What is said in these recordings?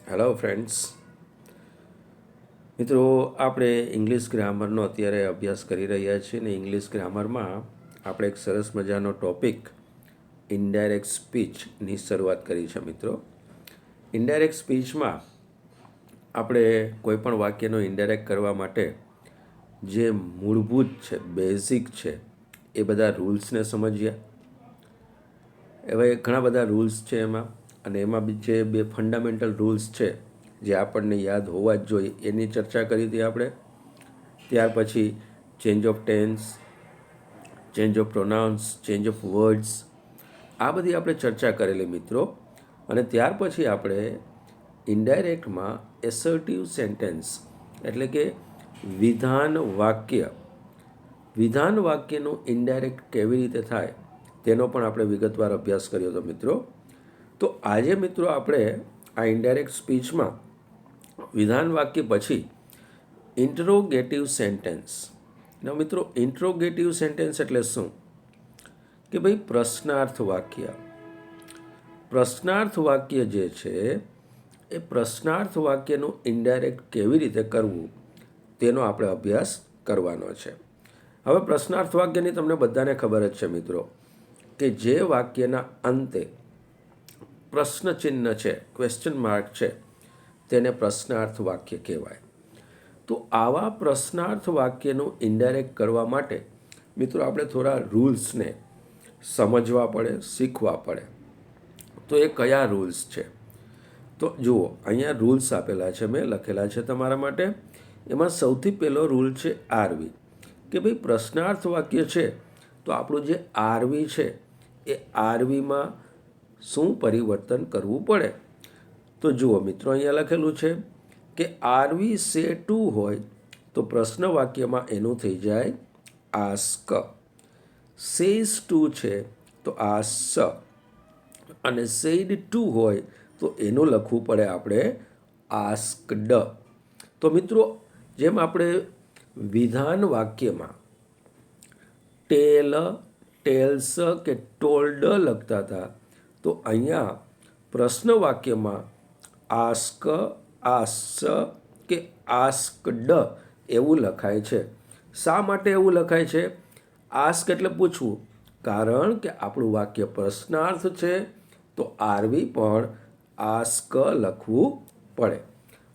Hello friends. મિત્રો, આપણે English ગ્રામરનો અત્યારે અભ્યાસ કરી રહ્યા છીએ ને ઇંગ્લિશ ગ્રામરમાં આપણે એક સરસ મજાનો ટોપિક ઇનડાયરેક્ટ સ્પીચની શરૂઆત કરી છે. મિત્રો, ઇનડાયરેક્ટ સ્પીચમાં આપણે કોઈ પણ વાક્યનો ઇનડાયરેક્ટ કરવા માટે જે મૂળભૂત છે, બેઝિક છે, એ બધા રૂલ્સને સમજ્યા. એવા ઘણા બધા રૂલ્સ છે એમાં, અને એમાં બી જે બે ફંડામેન્ટલ રૂલ્સ છે જે આપણને યાદ હોવા જ જોઈએ એની ચર્ચા કરી હતી આપણે. ત્યાર પછી change of tense, change of pronouns, change of words, આ બધી આપણે ચર્ચા કરેલી મિત્રો. અને ત્યાર પછી આપણે ઇનડાયરેક્ટમાં એસર્ટિવ સેન્ટેન્સ એટલે કે વિધાન વાક્યનું ઇનડાયરેક્ટ કેવી રીતે થાય તેનો પણ આપણે વિગતવાર અભ્યાસ કર્યો હતો મિત્રો. તો આજે મિત્રો આપણે આ ઇનડાયરેક્ટ સ્પીચમાં વિધાન વાક્ય પછી ઇન્ટ્રોગેટિવ સેન્ટેન્સ. મિત્રો, ઇન્ટ્રોગેટિવ સેન્ટેન્સ એટલે શું? કે ભાઈ પ્રશ્નાર્થ વાક્ય. પ્રશ્નાર્થ વાક્ય જે છે એ પ્રશ્નાર્થ વાક્યનું ઇનડાયરેક્ટ કેવી રીતે કરવું તેનો આપણે અભ્યાસ કરવાનો છે. હવે પ્રશ્નાર્થ વાક્યની તમને બધાને ખબર જ છે મિત્રો, કે જે વાક્યના અંતે પ્રશ્ન ચિહ્ન છે, ક્વેશ્ચન માર્ક છે, તેને પ્રશ્નાર્થ વાક્ય કહેવાય. તો આવા પ્રશ્નાર્થ વાક્યનું ઇનડાયરેક્ટ કરવા માટે મિત્રો આપણે થોડા રૂલ્સને સમજવા પડે, શીખવા પડે. તો એ કયા રૂલ્સ છે? તો જુઓ, અહીંયા રૂલ્સ આપેલા છે, મેં લખેલા છે તમારા માટે. એમાં સૌથી પહેલો રૂલ છે આરવી, કે ભાઈ પ્રશ્નાર્થ વાક્ય છે તો આપણું જે આરવી છે એ આરવીમાં શું પરિવર્તન કરવું પડે? તો જુઓ મિત્રો, અહીંયા લખેલું છે કે આરવી સે ટુ હોય તો પ્રશ્ન વાક્યમાં એનું થઈ જાય આસ્ક. સેઝ ટુ છે તો આસ, અને સેડ ટુ હોય તો એનું લખવું પડે આપણે આસ્કડ. તો મિત્રો, જેમ આપણે વિધાન વાક્યમાં ટેલ, ટેલ્સ કે ટોલ્ડ લખતા હતા, તો અહીંયા પ્રશ્ન વાક્યમાં આસ્ક, આસ કે આસ્કડ એવું લખાય છે. શા માટે એવું લખાય છે? આસ્ક એટલે પૂછવું, કારણ કે આપણું વાક્ય પ્રશ્નાર્થ છે તો આરવી પણ આસ્ક લખવું પડે.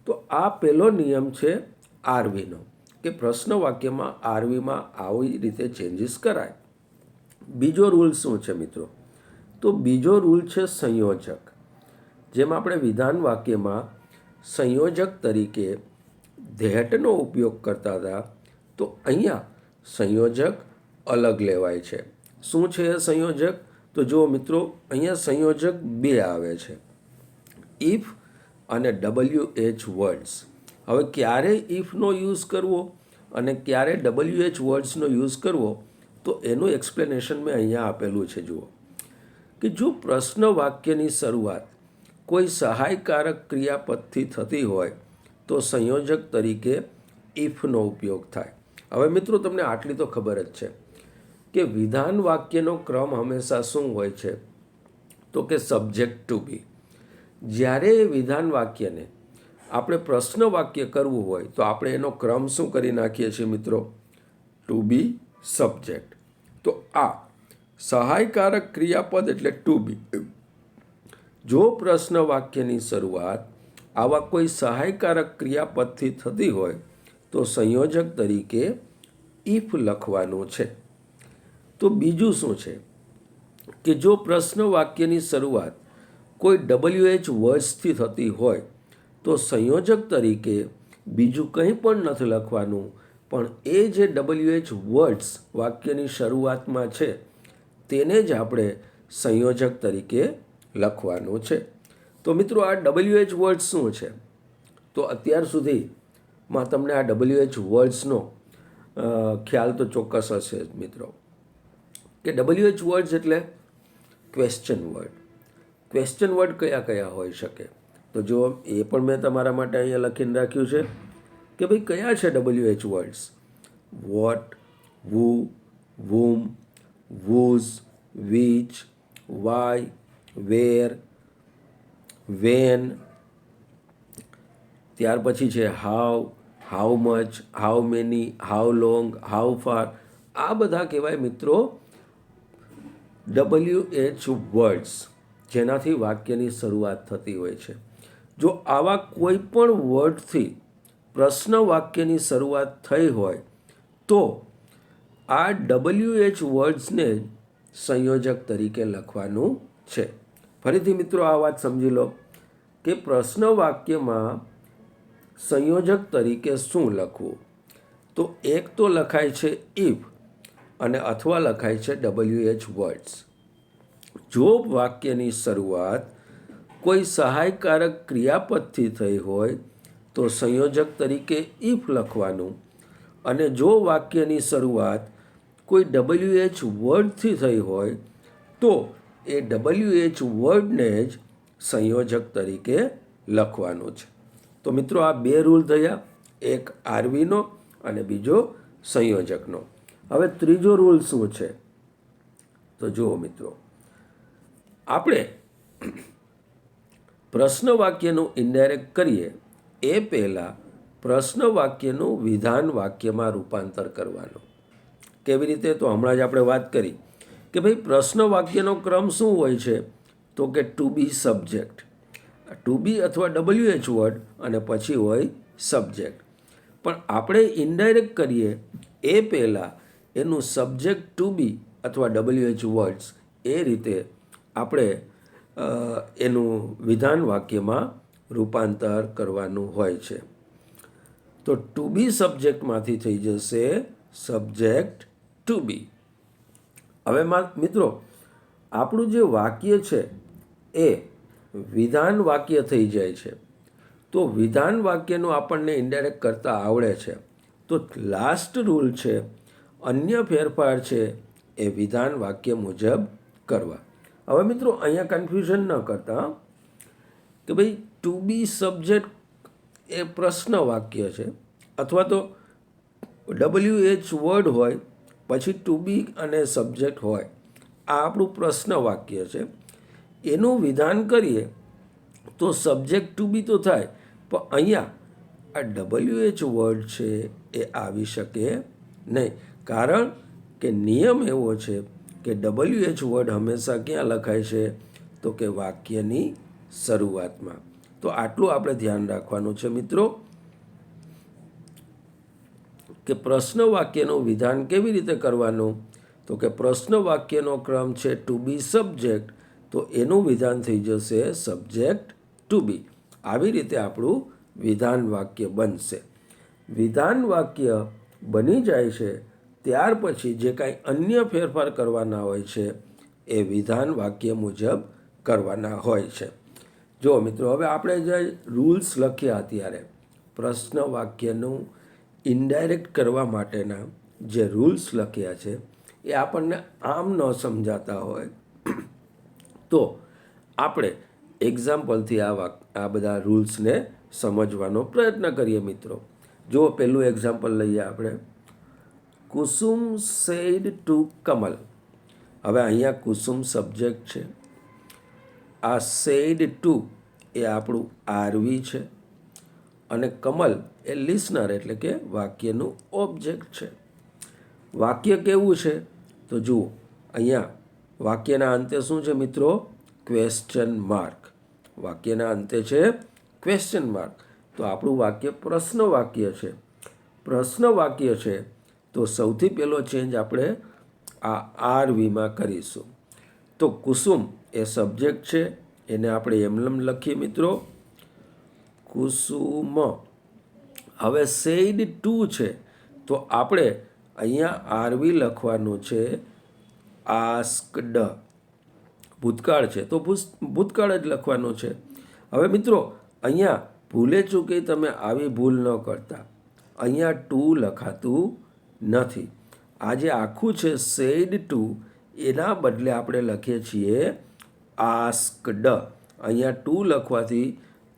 તો આ પહેલો નિયમ છે આરવીનો, કે પ્રશ્ન વાક્યમાં આરવીમાં આવી રીતે ચેન્જીસ કરાય. બીજો રૂલ શું છે મિત્રો? તો બીજો રૂલ છે સંયોજક. જેમ આપણે વિધાન વાક્યમાં સંયોજક તરીકે ધેટનો ઉપયોગ કરતા હતા, તો અહીંયા સંયોજક અલગ લેવાય છે. શું છે એ સંયોજક? તો જુઓ મિત્રો, અહીંયા સંયોજક બે આવે છે, ઇફ અને WH વર્ડ્સ. હવે ક્યારે ઇફનો યુઝ કરવો અને ક્યારે WH વર્ડ્સનો યુઝ કરવો, તો એનું એક્સપ્લેનેશન મેં અહીંયા આપેલું છે. જુઓ કે જો પ્રશ્ન વાક્યની શરૂઆત કોઈ સહાયકારક ક્રિયાપદથી થતી હોય તો સંયોજક તરીકે ઇફનો ઉપયોગ થાય. હવે મિત્રો, તમને આટલી તો ખબર જ છે કે વિધાન વાક્યનો ક્રમ હંમેશા શું હોય છે? તો કે સબ્જેક્ટ ટુ બી. જ્યારે વિધાન વાક્યને આપણે પ્રશ્ન વાક્ય કરવું હોય તો આપણે એનો ક્રમ શું કરી નાખીએ છીએ મિત્રો? ટુ બી સબ્જેક્ટ. તો આ સહાયકારક ક્રિયાપદ એટલે ટુ બી. જો પ્રશ્ન વાક્યની શરૂઆત આવા કોઈ સહાયકારક ક્રિયાપદથી થતી હોય તો સંયોજક તરીકે ઇફ લખવાનું છે. તો બીજું શું છે કે જો પ્રશ્ન વાક્યની શરૂઆત કોઈ WH વર્ડ્સથી થતી હોય તો સંયોજક તરીકે બીજું કંઈ પણ નથી લખવાનું, પણ એ જે WH વર્ડ્સ વાક્યની શરૂઆતમાં છે તેને જ આપણે સંયોજક તરીકે લખવાનું છે. તો મિત્રો, આ WH વર્ડ્સ શું છે? તો અત્યાર સુધીમાં તમને આ WH વર્ડ્સનો ખ્યાલ તો ચોક્કસ હશે મિત્રો, કે WH વર્ડ્સ એટલે ક્વેશ્ચન વર્ડ. ક્વેશ્ચન વર્ડ કયા કયા હોઈ શકે? તો જો એ પણ મેં તમારા માટે અહીંયા લખીને રાખ્યું છે કે ભાઈ કયા છે WH words? What, who, whom, whose, which, why, where, when, ત્યાર પછી છે how, how much, how many, how long, how far. આ બધા કહેવાય મિત્રો WH વર્ડ્સ, જેનાથી વાક્યની શરૂઆત થતી હોય છે. જો આવા કોઈ પણ વર્ડથી પ્રશ્ન વાક્યની શરૂઆત થઈ હોય તો આ WH વર્ડ્સને સંયોજક તરીકે લખવાનું છે. ફરીથી મિત્રો આ વાત સમજી લો કે પ્રશ્ન વાક્યમાં સંયોજક તરીકે શું લખવું. તો એક તો લખાય છે ઇફ અને અથવા લખાય છે WH વર્ડ્સ. જો વાક્યની શરૂઆત કોઈ સહાયકારક ક્રિયાપદથી થઈ હોય તો સંયોજક તરીકે ઇફ લખવાનું, અને જો વાક્યની શરૂઆત કોઈ WH વર્ડથી થઈ હોય તો એ WH વર્ડને જ સંયોજક તરીકે લખવાનું છે. તો મિત્રો આ બે રૂલ થયા, એક આરવીનો અને બીજો સંયોજકનો. હવે ત્રીજો રૂલ શું છે? તો જુઓ મિત્રો, આપણે પ્રશ્ન વાક્યનું ઇનડાયરેક્ટ કરીએ એ પહેલાં પ્રશ્ન વાક્યનું વિધાન વાક્યમાં રૂપાંતર કરવાનું. કેવી રીતે? તો હમણાં જ આપણે વાત કરી કે ભાઈ પ્રશ્ન વાક્યનો ક્રમ શું હોય છે? તો કે ટુ બી સબ્જેક્ટ, ટુ બી અથવા WH વર્ડ અને પછી હોય સબ્જેક્ટ. પણ આપણે ઇનડાયરેક્ટ કરીએ એ પહેલાં એનું સબ્જેક્ટ ટુ બી અથવા WH વર્ડ્સ એ રીતે આપણે એનું વિધાન વાક્યમાં રૂપાંતર કરવાનું હોય છે. તો ટુ બી સબ્જેક્ટમાંથી થઈ જશે સબ્જેક્ટ ટુ બી. હવે મિત્રો આપણું જે વાક્ય છે એ વિધાન વાક્ય થઈ જાય છે. તો વિધાન વાક્યનું આપણને ઇનડાયરેક્ટ કરતાં આવડે છે. તો લાસ્ટ રૂલ છે, અન્ય ફેરફાર છે એ વિધાન વાક્ય મુજબ કરવા. હવે મિત્રો અહીંયા કન્ફ્યુઝન ન કરતા કે ભાઈ ટુ બી સબ્જેક્ટ એ પ્રશ્ન વાક્ય છે, અથવા તો WH વર્ડ હોય પછી ટુ બી અને સબ્જેક્ટ હોય, આ આપણું પ્રશ્ન વાક્ય છે. એનું વિધાન કરીએ તો સબ્જેક્ટ ટુ બી તો થાય, પણ અહીંયા આ WH વર્ડ છે એ આવી શકે નહીં. કારણ કે નિયમ એવો છે કે WH વર્ડ હંમેશા ક્યાં લખાય છે? તો કે વાક્યની શરૂઆતમાં. તો આટલું આપણે ધ્યાન રાખવાનું છે મિત્રો કે પ્રશ્ન વાક્યનું વિધાન કેવી રીતે કરવાનું. તો કે પ્રશ્ન વાક્યનો ક્રમ છે ટુ બી સબ્જેક્ટ, તો એનું વિધાન થઈ જશે સબ્જેક્ટ ટુ બી. આવી રીતે આપણું વિધાન વાક્ય બનશે. વિધાન વાક્ય બની જાય છે ત્યાર પછી જે કાંઈ અન્ય ફેરફાર કરવાના હોય છે એ વિધાન વાક્ય મુજબ કરવાના હોય છે. જો મિત્રો હવે આપણે જે રૂલ્સ લખ્યા અત્યારે પ્રશ્ન વાક્યનું ઇનડાયરેક્ટ કરવા માટેના જે રૂલ્સ લખ્યા છે એ આપણને આમ ન સમજાતા હોય તો આપણે એક્ઝામ્પલથી આ બધા રૂલ્સને સમજવાનો પ્રયત્ન કરીએ મિત્રો. જો પહેલું એક્ઝામ્પલ લઈએ આપણે, કુસુમ સેડ ટુ કમલ. હવે અહીંયા કુસુમ સબ્જેક્ટ છે, આ સેડ ટુ એ આપણું આરવી છે અને કમલ એ લિસનર એટલે કે વાક્યનું ઓબ્જેક્ટ છે. વાક્ય કેવું છે? તો જુઓ અહીંયા વાક્યના અંતે શું છે મિત્રો? Question mark. વાક્યના અંતે છે ક્વેશ્ચન માર્ક. તો આપણું વાક્ય પ્રશ્ન વાક્ય છે. પ્રશ્ન વાક્ય છે તો સૌથી પહેલો ચેન્જ આપણે આ આરવીમાં કરીશું. તો કુસુમ એ સબ્જેક્ટ છે, એને આપણે એમનેમ લખીએ મિત્રો, કુસુમ. હવે સેડ ટુ છે તો આપણે અહીંયા આરવી લખવાનું છે આસ્કડ. ભૂતકાળ છે તો ભૂતકાળ જ લખવાનું છે. હવે મિત્રો અહીંયા ભૂલે ચૂકી તમે આવી ભૂલ ન કરતા, અહીંયા ટુ લખાતું નથી. આ જે આખું છે સેડ ટુ એના બદલે આપણે લખીએ છીએ આસ્કડ. અહીંયા ટુ લખવાથી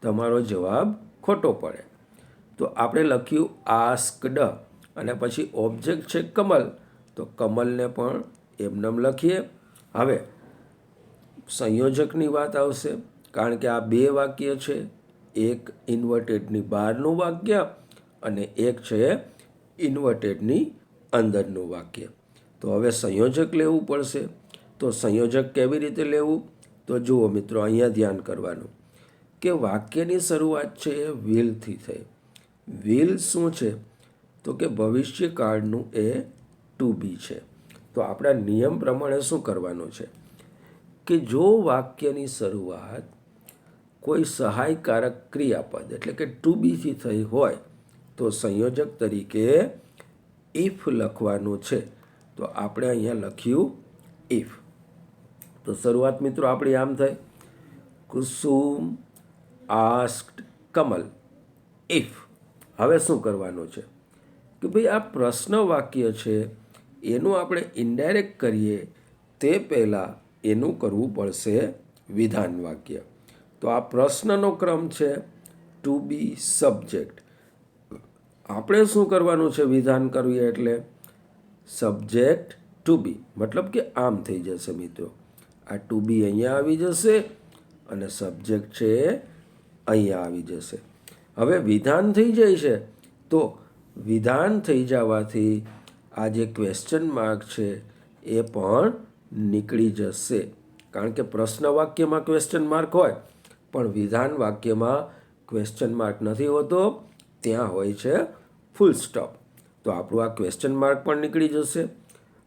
તમારો જવાબ ખોટો પડે. તો આપણે લખ્યું આસ્કડ અને પછી ઓબ્જેક્ટ છે કમલ, તો કમલને પણ એમનેમ લખીએ. હવે સંયોજકની વાત આવશે કારણ કે આ બે વાક્ય છે એક ઇન્વર્ટેડની બહારનું વાક્ય અને એક છે ઇન્વર્ટેડની અંદરનું વાક્ય. તો હવે સંયોજક લેવું પડશે. તો સંયોજક કેવી રીતે લેવું? તો જુઓ મિત્રો, અહીંયા ધ્યાન કરવાનું કે વાક્યની શરૂઆત છે એ વિલથી થઈ. વિલ શું છે? તો કે ભવિષ્યકાળનું એ ટુ બી છે. તો આપણા નિયમ પ્રમાણે શું કરવાનું છે કે જો વાક્યની શરૂઆત કોઈ સહાયકારક ક્રિયાપદ એટલે કે ટુ બીથી થઈ હોય તો સંયોજક તરીકે ઇફ લખવાનું છે. તો આપણે અહીંયા લખ્યું ઇફ. તો શરૂઆત મિત્રો આપણી આમ થઈ, કુસુમ આસ્ક્ડ કમલ ઇફ. હવે શું કરવાનું છે કે ભાઈ આ પ્રશ્ન વાક્ય છે એનું આપણે ઇનડાયરેક્ટ કરીએ તે પહેલાં એનું કરવું પડશે વિધાન વાક્ય. તો આ પ્રશ્નનો ક્રમ છે ટુ બી સબ્જેક્ટ. આપણે શું કરવાનું છે વિધાન કરવીએ એટલે સબ્જેક્ટ ટુ બી, મતલબ કે આમ થઈ જશે મિત્રો. આ ટુ બી અહીંયા આવી જશે અને સબ્જેક્ટ છે અહીંયા આવી જશે. હવે વિધાન થઈ જાય છે તો વિધાન થઈ જવાથી આ જે ક્વેશ્ચન માર્ક છે એ પણ નીકળી જશે. કારણ કે પ્રશ્ન વાક્યમાં ક્વેશ્ચન માર્ક હોય પણ વિધાન વાક્યમાં ક્વેશ્ચન માર્ક નથી હોતો, ત્યાં હોય છે ફૂલ સ્ટોપ. તો આપણું આ ક્વેશ્ચન માર્ક પણ નીકળી જશે.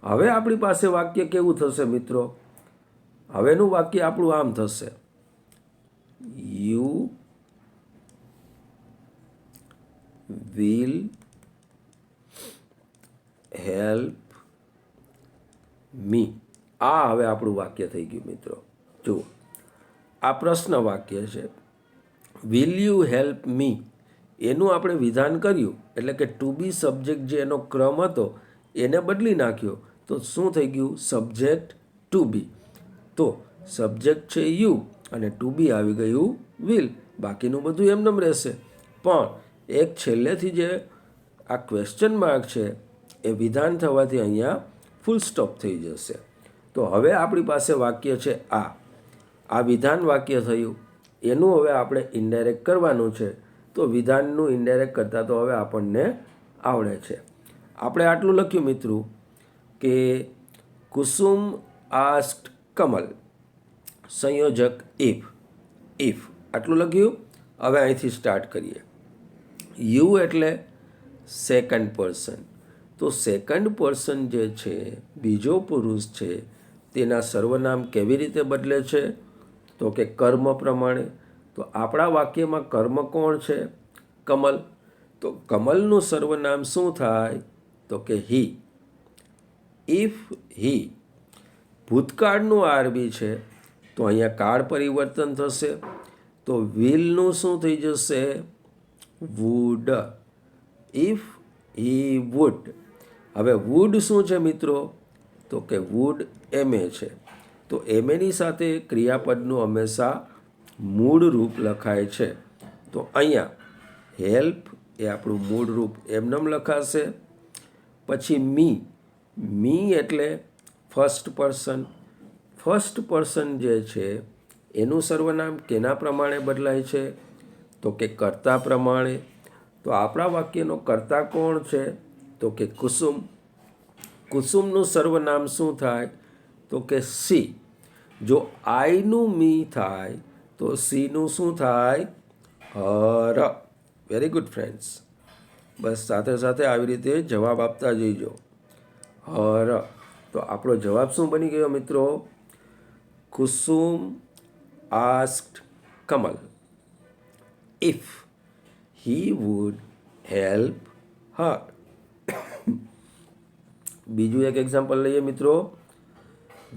હવે આપણી પાસે વાક્ય કેવું થશે મિત્રો? હવેનું વાક્ય આપણું આમ થશે, યુ વિલ હેલ્પ મી. આ હવે આપણું વાક્ય થઈ ગયું મિત્રો. જુઓ, આ પ્રશ્ન વાક્ય છે. વિલ યુ હેલ્પ મી એનું આપણે વિધાન કર્યું એટલે કે ટુ બી સબ્જેક્ટ જે એનો ક્રમ હતો એને બદલી નાખ્યો. તો શું થઈ ગયું? Subject to be. તો સબ્જેક્ટ છે યુ અને ટુ બી આવી ગયું વિલ. બાકીનું બધું એમનેમ રહેશે. પણ એક છેલ્લેથી જે આ ક્વેશ્ચન માર્ક છે એ વિધાન થવાથી અહીંયા ફૂલ સ્ટોપ થઈ જશે. તો હવે આપણી પાસે વાક્ય છે આ વિધાન વાક્ય થયું. એનું હવે આપણે ઇનડાયરેક્ટ કરવાનું છે. તો વિધાનનું ઇનડાયરેક્ટ કરતાં તો હવે આપણને આવડે છે. આપણે આટલું લખ્યું મિત્રો કે કુસુમ આસ્ક્ડ કમલ, સંયોજક ઇફ. આટલું લખ્યું. હવે અહીંથી સ્ટાર્ટ કરીએ. યુ એટલે સેકન્ડ પર્સન. તો સેકન્ડ પર્સન જે છે, બીજો પુરુષ છે, તેના સર્વનામ કેવી રીતે બદલે છે? તો કે કર્મ પ્રમાણે. તો આપણા વાક્યમાં કર્મ કોણ છે? કમલ. તો કમલનું સર્વનામ શું થાય? તો કે હી. If he. ભૂતકાળનું આરબી છે તો અહીંયા કાળ પરિવર્તન થશે. તો વિલનું શું થઈ જશે? વુડ. If he wood. હવે વુડ શું છે મિત્રો? તો કે વુડ એમએ છે. તો એમએની સાથે ક્રિયાપદનું હંમેશા મૂળ રૂપ લખાય છે. તો અહીંયા હેલ્પ એ આપણું મૂળ રૂપ એમનેમ લખાશે. પછી મી એટલે ફર્સ્ટ પર્સન. ફર્સ્ટ પર્સન જે છે એનું સર્વનામ કેના પ્રમાણે બદલાય છે? તો કે કર્તા પ્રમાણે. તો આપણા વાક્યનો કર્તા કોણ છે? તો કે કુસુમ. કુસુમનું સર્વનામ શું થાય? તો કે સી. જો આઈનું મી થાય તો સીનું શું થાય? હર. Very good friends. બસ સાથે સાથે આવી રીતે જવાબ આપતા જઈજો. હર. તો આપણો જવાબ શું બની ગયો મિત્રો? Kusum asked Kamal if he would help her. બીજું એક એક્ઝામ્પલ લઈએ મિત્રો.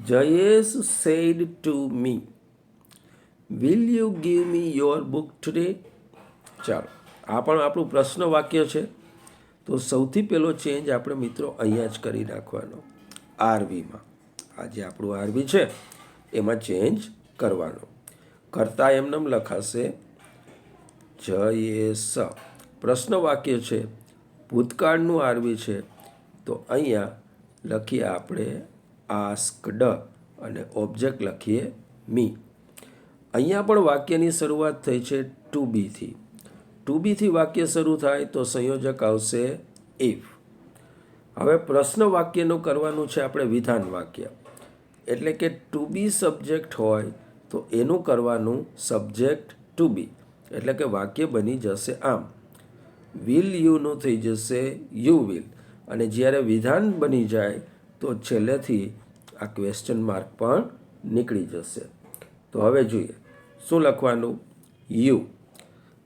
Jayesh said to me, will you give me your book today? ચાલો, આ પણ આપણું પ્રશ્ન વાક્ય છે. તો સૌથી પહેલો ચેન્જ આપણે મિત્રો અહીંયા જ કરી નાખવાનો, આરવીમાં. આ જે આપણું આરવી છે એમાં ચેન્જ કરવાનો. કરતા એમનેમ લખાશે જયેશ. પ્રશ્ન વાક્ય છે, ભૂતકાળનું આરવી છે. તો અહીંયા લખીએ આપણે આસ્કડ અને ઓબ્જેક્ટ લખીએ મી. અહીંયા પણ વાક્યની શરૂઆત થઈ છે ટુ બીથી. ટુ બીથી વાક્ય શરૂ થાય તો સંયોજક આવશે ઇફ. હવે પ્રશ્ન વાક્યનું કરવાનું છે આપણે વિધાન વાક્ય, એટલે કે ટુ બી સબ્જેક્ટ હોય તો એનું કરવાનું સબ્જેક્ટ ટુ બી, એટલે કે વાક્ય બની જશે આમ. વિલ યુનું થઈ જશે યુ વિલ, અને જ્યારે વિધાન બની જાય તો છેલ્લેથી આ ક્વેશ્ચન માર્ક પણ નીકળી જશે. તો હવે જોઈએ શું લખવાનું, યુ.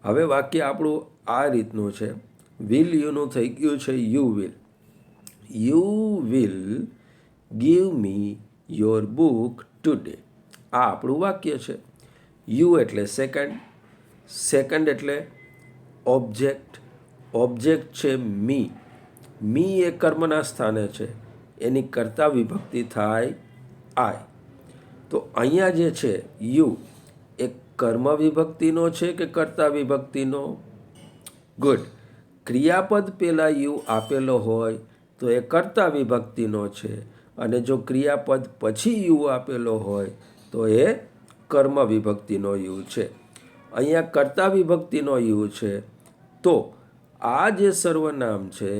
હવે વાક્ય આપણું આ રીતનું છે, વિલ યુનું થઈ ગયું છે you will. You will give me your book today. આ આપણું વાક્ય છે. યુ એટલે સેકન્ડ, સેકન્ડ એટલે ઓબ્જેક્ટ, ઓબ્જેક્ટ છે મી. મી એ કર્મના સ્થાને છે, એની કર્તા વિભક્તિ થાય આય. તો અહીંયા જે છે યુ એ કર્મ વિભક્તિનો છે કે કર્તા વિભક્તિનો? ગુડ. ક્રિયાપદ પહેલાં યુ આપેલો હોય તો એ કર્તા વિભક્તિનો છે, અને જો ક્રિયાપદ પછી યુ આપેલો હોય તો એ કર્મ વિભક્તિનો યુ છે. અહીંયા કર્તા વિભક્તિનો યુ છે, તો આ જે સર્વનામ છે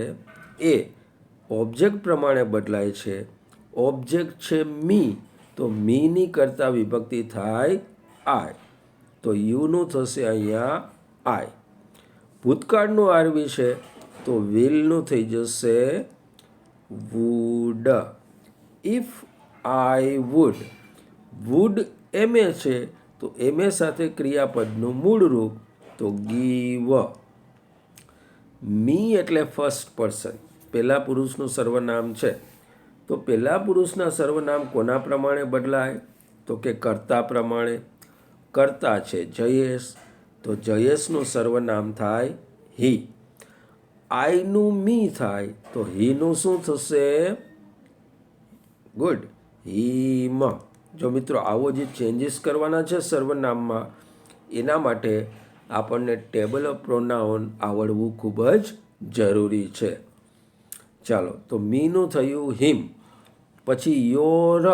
એ ઓબ્જેક્ટ પ્રમાણે બદલાય છે. ઓબ્જેક્ટ છે મી, તો મીની કર્તા વિભક્તિ થાય આય, તો યુનું થશે અહીંયા આય. ભૂતકાળનું આરવી છે તો વિલનું થઈ જશે would. If I would, would એમે છે તો એમે સાથે ક્રિયાપદનું મૂળ રૂપ તો ગીવ. મી એટલે ફર્સ્ટ પર્સન, પહેલા પુરુષનું સર્વનામ છે, તો પહેલા પુરુષના સર્વનામ કોના પ્રમાણે બદલાય? તો કે કર્તા પ્રમાણે. કર્તા છે જયેશ, તો જયેશનું સર્વનામ થાય હી. આઈનું મી થાય તો હીનું શું થશે? Good, haem. જો મિત્રો આવો જે ચેન્જીસ કરવાના છે સર્વનામમાં, એના માટે આપણને ટેબલ ઓફ પ્રોનાઉન આવડવું ખૂબ જ જરૂરી છે. ચાલો, તો મીનું થયું હિમ. પછી યોર,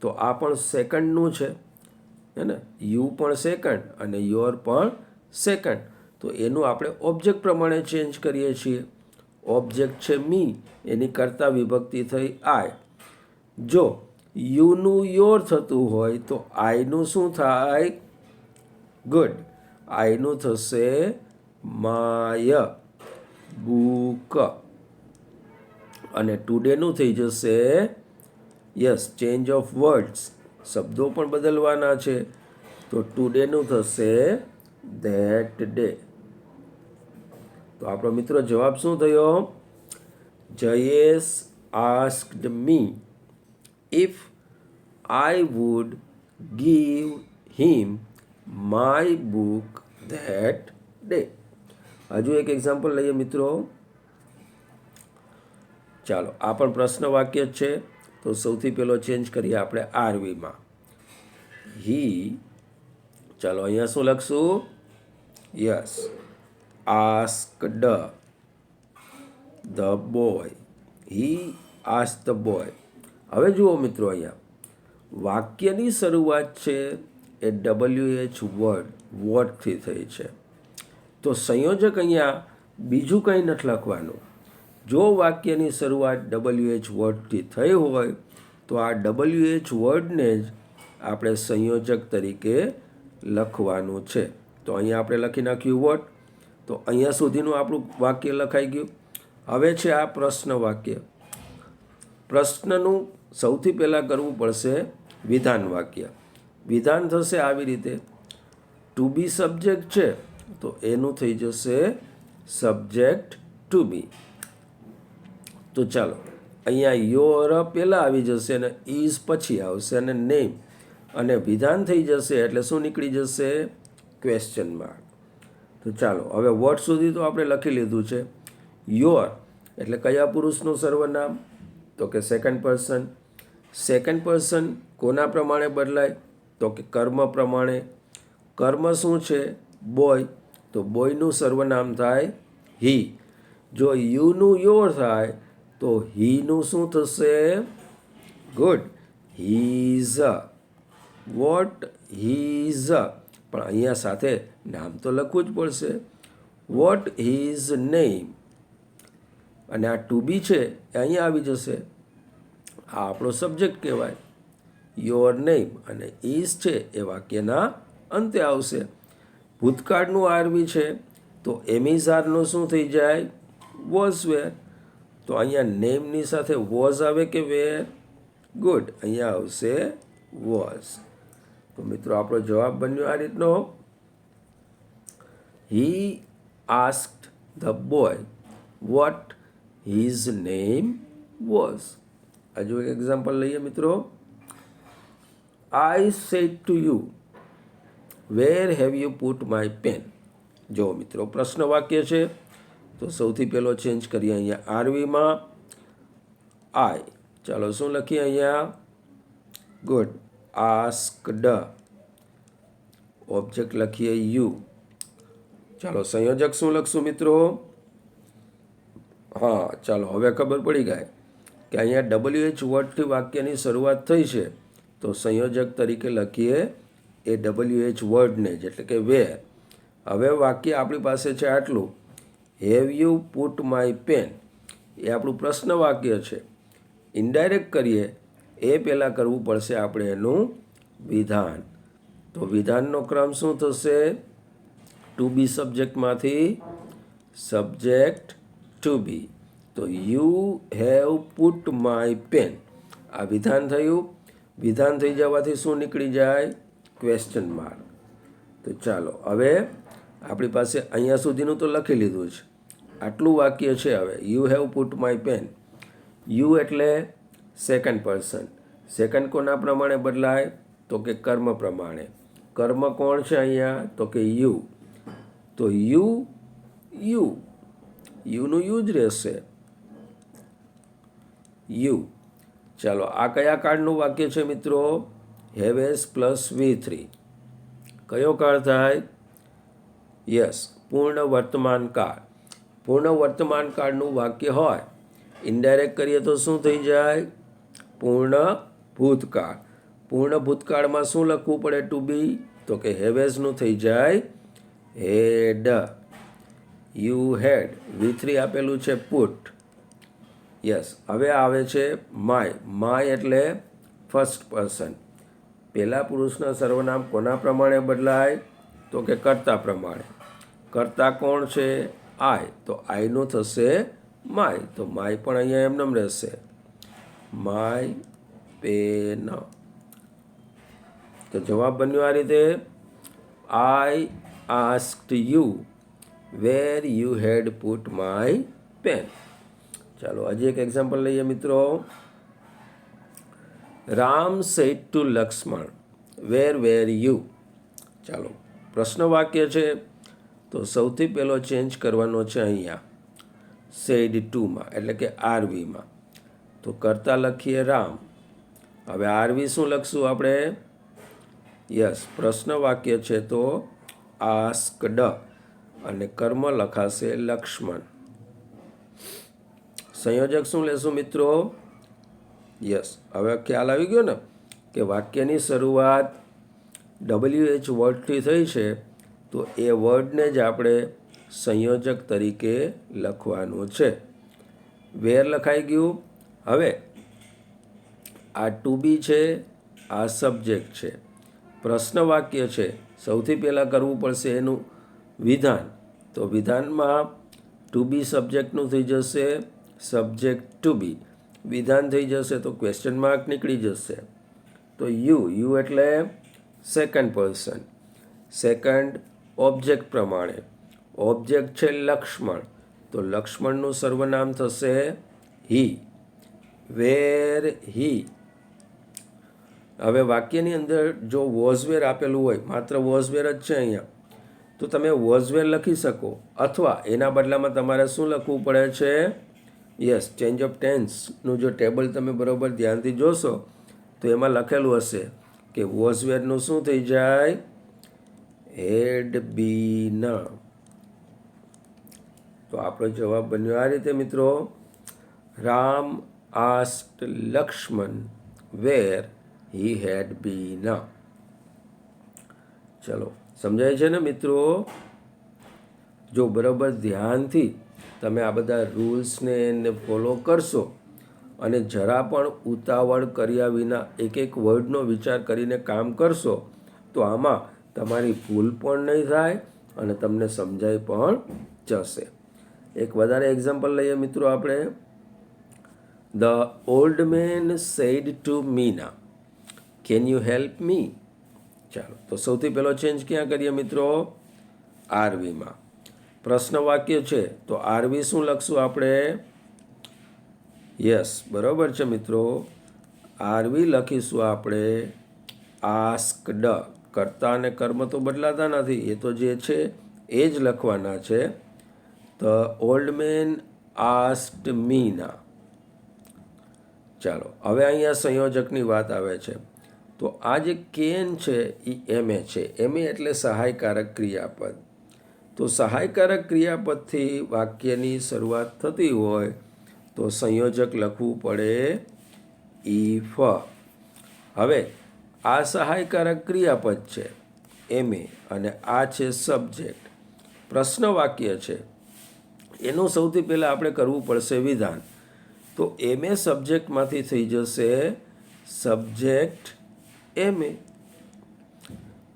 તો આ પણ સેકન્ડનું છે, હે ને? યુ પણ સેકન્ડ અને યોર પણ સેકન્ડ, તો એનું આપણે ઓબ્જેક્ટ પ્રમાણે ચેન્જ કરીએ છીએ. ઓબ્જેક્ટ છે મી, એની કરતા વિભક્તિ થઈ આય. જો યુનું યોર થતું હોય તો આઈનું શું થાય? ગુડ, આઈનું થશે માય બુક. અને ટુડેનું થઈ જશે, યસ, ચેન્જ ઓફ વર્ડ્સ, શબ્દો પણ બદલવાના છે, તો ટુડેનું થશે ધેટ ડે. તો આપણો મિત્રો જવાબ શું થયો? Jayesh asked me if I wood give him my book that day. હજુ એક એક્ઝામ્પલ લઈએ મિત્રો. ચાલો, આ પણ પ્રશ્ન વાક્ય જ છે, તો સૌથી પહેલો ચેન્જ કરીએ આપણે આરવીમાં. હી, ચાલો અહીંયા શું લખશું? Yes, asked the boy. He ask the boy. હવે જુઓ મિત્રો, અહીંયા વાક્યની શરૂઆત છે એ WH વર્ડથી થઈ છે, તો સંયોજક અહીંયા બીજું કંઈ નથી લખવાનું. જો વાક્યની શરૂઆત WH વર્ડથી થઈ હોય તો આ WH વર્ડને જ આપણે સંયોજક તરીકે લખવાનું છે. તો અહીંયા આપણે લખી નાખ્યું વોટ, તો અહીંયા સુધીનું આપણું વાક્ય લખાઈ ગયું. હવે છે આ પ્રશ્ન વાક્ય. પ્રશ્નનું સૌથી પહેલાં કરવું પડશે વિધાન વાક્ય. વિધાન થશે આવી રીતે, ટુ બી સબ્જેક્ટ છે તો એનું થઈ જશે સબ્જેક્ટ ટુ બી. તો ચાલો, અહીંયા યોર પહેલાં આવી જશે અને ઇઝ પછી આવશે અને નેમ, અને વિધાન થઈ જશે એટલે શું નીકળી જશે? Question mark. તો ચાલો, હવે વોટ સુધી તો આપણે લખી લીધું છે. યોર એટલે કયા પુરુષનું સર્વનામ? તો કે સેકન્ડ પર્સન. સેકન્ડ પર્સન કોના પ્રમાણે બદલાય? તો કે કર્મ પ્રમાણે. કર્મ શું છે? બોય, તો બોયનું સર્વનામ થાય હી. જો યુનું યોર થાય તો હીનું શું થશે? Good, his. વોટ હીઝ, પણ અહીંયા સાથે નામ તો લખવું જ પડશે. વોટ હીઝ નેમ, અને આ ટુ બી છે એ અહીંયા આવી જશે. આ આપણો સબ્જેક્ટ કહેવાય. યોર નેમ અને ઇઝ છે એ વાક્યના અંતે આવશે. ભૂતકાળનું આરવી છે તો એમિઝારનું શું થઈ જાય? વોઝ વેર. તો અહીંયા નેમની સાથે વોઝ આવે કે વેર? ગુડ, અહીંયા આવશે વોઝ. તો મિત્રો આપણો જવાબ બન્યો આ રીતનો. He asked the boy what his name was. હજુ એક એક્ઝામ્પલ લઈએ મિત્રો. I said to you where have you put my pen. જો મિત્રો પ્રશ્ન વાક્ય છે તો સૌથી પહેલો ચેન્જ કરીએ અહીંયા આરવીમાં આઈ. ચાલો શું લખીએ અહીંયા? Good, asked. ઓબ્જેક્ટ લખીએ યુ. ચાલો સંયોજક શું લખશું મિત્રો? હા, ચાલો હવે ખબર પડી ગઈ કે અહીંયા WH વર્ડથી વાક્યની શરૂઆત થઈ છે તો સંયોજક તરીકે લખીએ એ WH વર્ડને જ, એટલે કે વેર. હવે વાક્ય આપણી પાસે છે આટલું, have you put my pen. એ આપણું પ્રશ્ન વાક્ય છે. ઇનડાયરેક્ટ કરીએ એ પહેલાં કરવું પડશે આપણે એનું વિધાન. તો વિધાનનો ક્રમ શું થશે? ટુ બી સબ્જેક્ટમાંથી સબ્જેક્ટ ટુ બી. તો you have put my pen, આ વિધાન થયું. વિધાન થઈ જવાથી શું નીકળી જાય? Question mark. તો ચાલો હવે આપણી પાસે અહીંયા સુધીનું તો લખી લીધું છે. આટલું વાક્ય છે. હવે you have put my pen. You એટલે સેકન્ડ પર્સન. સેકન્ડ કોના પ્રમાણે બદલાય? તો કે કર્મ પ્રમાણે. કર્મ કોણ છે અહીંયા? તો કે યુ. તો યુ યુ, યુનું યુ જ રહેશે. યુ. ચાલો આ કયા કાળનું વાક્ય છે મિત્રો? હેવેસ પ્લસ V3. કયો કાળ થાય? યસ, પૂર્ણ વર્તમાન કાળ. પૂર્ણ વર્તમાન કાળનું વાક્ય હોય, ઇનડાયરેક્ટ કરીએ તો શું થઈ જાય? પૂર્ણ ભૂતકાળ. પૂર્ણ ભૂતકાળમાં શું લખવું પડે ટુ બી? તો કે હેવેસનું થઈ જાય હેડ. You had. V3 આપેલું છે પુટ. યસ, હવે આવે છે માય. માય એટલે ફર્સ્ટ પર્સન. પહેલા પુરુષના સર્વનામ કોના પ્રમાણે બદલાય? તો કે કર્તા પ્રમાણે. કર્તા કોણ છે? આઈ. તો આઈનું થશે માય. તો માય પણ અહીંયા એમનેમ રહેશે. My pen. તો જવાબ બન્યો આ રીતે. I asked you where you had put my pen. ચાલો હજી એક એક્ઝામ્પલ લઈએ મિત્રો. Ram said to Lakshman where were you. ચાલો પ્રશ્ન વાક્ય છે તો સૌથી પહેલો ચેન્જ કરવાનો છે અહીંયા સેડ ટુમાં, એટલે કે આરવીમાં. તો કરતા લખીએ રામ. હવે આરવી શું લખશું આપણે? યસ, પ્રશ્ન વાક્ય છે તો આસ્કડ અને કર્મ લખાશે લક્ષ્મણ. સંયોજક શું લેશું મિત્રો? યસ, હવે ખ્યાલ આવી ગયો ને કે વાક્યની શરૂઆત WH વર્ડથી થઈ છે તો એ વર્ડને જ આપણે સંયોજક તરીકે લખવાનું છે. વેર લખાઈ ગયું. હવે આ ટુ બી છે, આ સબ્જેક્ટ છે. પ્રશ્ન વાક્ય છે, સૌથી પહેલાં કરવું પડશે એનું વિધાન. તો વિધાનમાં ટુ બી સબ્જેક્ટનું થઈ જશે સબ્જેક્ટ ટુ બી. વિધાન થઈ જશે તો ક્વેશ્ચન માર્ક નીકળી જશે. તો યુ. યુ એટલે સેકન્ડ પર્સન. સેકન્ડ ઓબ્જેક્ટ પ્રમાણે. ઓબ્જેક્ટ છે લક્ષ્મણ, તો લક્ષ્મણનું સર્વનામ થશે હી. વેર હી. હવે વાક્યની અંદર જો વોઝવેર આપેલું હોય, માત્ર વોઝવેર જ છે અહીંયા, તો તમે વોઝવેર લખી શકો, અથવા એના બદલામાં તમારે શું લખવું પડે છે? યસ, ચેન્જ ઓફ ટેન્સનું જો ટેબલ તમે બરાબર ધ્યાનથી જોશો તો એમાં લખેલું હશે કે વોઝવેરનું શું થઈ જાય? હેડ બીન. તો આપણો જવાબ બન્યો આ રીતે મિત્રો. રામ આસ્ક્ડ લક્ષ્મણ વેર હી હેડ બીન. ચલો, સમજાય છે ને મિત્રો? જો બરાબર ધ્યાનથી તમે આ બધા રૂલ્સને ફોલો કરશો અને જરા પણ ઉતાવળ કર્યા વિના એક એક વર્ડનો વિચાર કરીને કામ કરશો તો આમાં તમારી ભૂલ પણ નહીં થાય અને તમને સમજાઈ પણ જશે. એક વધારે એક્ઝામ્પલ લઈએ મિત્રો આપણે. The old man said to Meena, can you help me? ચાલો, તો સૌથી પહેલો ચેન્જ ક્યાં કરીએ મિત્રો? આરવીમાં. પ્રશ્ન વાક્ય છે તો આરવી શું લખશું આપણે? યસ, બરાબર છે મિત્રો. આરવી લખીશું આપણે આસ્કડ. કર્તા અને કર્મ તો બદલાતા નથી, એ તો જે છે એ જ લખવાના છે. The old man asked Meena. ચાલો, હવે અહીંયા સંયોજકની વાત આવે છે. તો આ જે કેન છે એ એમએ છે. એમએ એટલે સહાયકારક ક્રિયાપદ. તો સહાયકારક ક્રિયાપદથી વાક્યની શરૂઆત થતી હોય તો સંયોજક લખવું પડે ઇફ. હવે આ સહાયકારક ક્રિયાપદ છે એમએ અને આ છે સબ્જેક્ટ. પ્રશ્ન વાક્ય છે એનું સૌથી પહેલાં આપણે કરવું પડશે વિધાન. તો એમએ સબ્જેક્ટમાંથી થઈ જશે સબ્જેક્ટ એમએ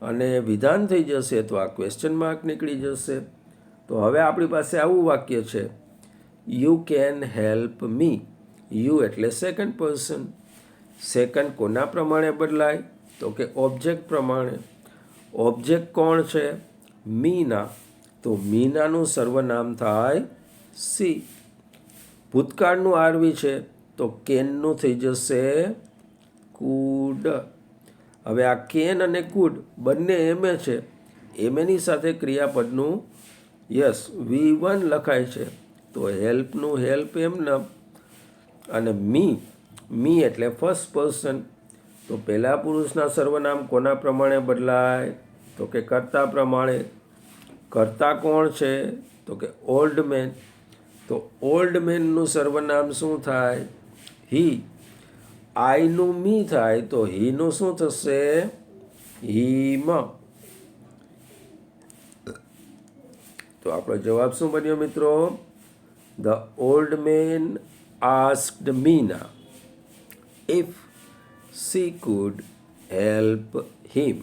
અને વિધાન થઈ જશે તો આ ક્વેશ્ચન માર્ક નીકળી જશે. તો હવે આપણી પાસે આવું વાક્ય છે, you can help me. You એટલે સેકન્ડ પર્સન. સેકન્ડ કોના પ્રમાણે બદલાય? તો કે ઓબ્જેક્ટ પ્રમાણે. ઓબ્જેક્ટ કોણ છે? મીના. તો મીનાનું સર્વનામ થાય સી. ભૂતકાળનું આરવી છે તો કેનનું થઈ જશે કુડ. હવે આ કેન અને કુડ બંને એમએ છે. એમએની સાથે ક્રિયાપદનું યસ V1 લખાય છે તો હેલ્પનું હેલ્પ એમના. અને મી એટલે ફર્સ્ટ પર્સન. તો પહેલા પુરુષના સર્વનામ કોના પ્રમાણે બદલાય? તો કે કર્તા પ્રમાણે. કર્તા કોણ છે? તો કે ઓલ્ડ મેન. તો ઓલ્ડ મેનનું સર્વનામ શું થાય? હી. આઈનું મી થાય તો હીનું શું થશે? હીમ. તો આપણો જવાબ શું બન્યો મિત્રો? The old man asked Meena if she food help him.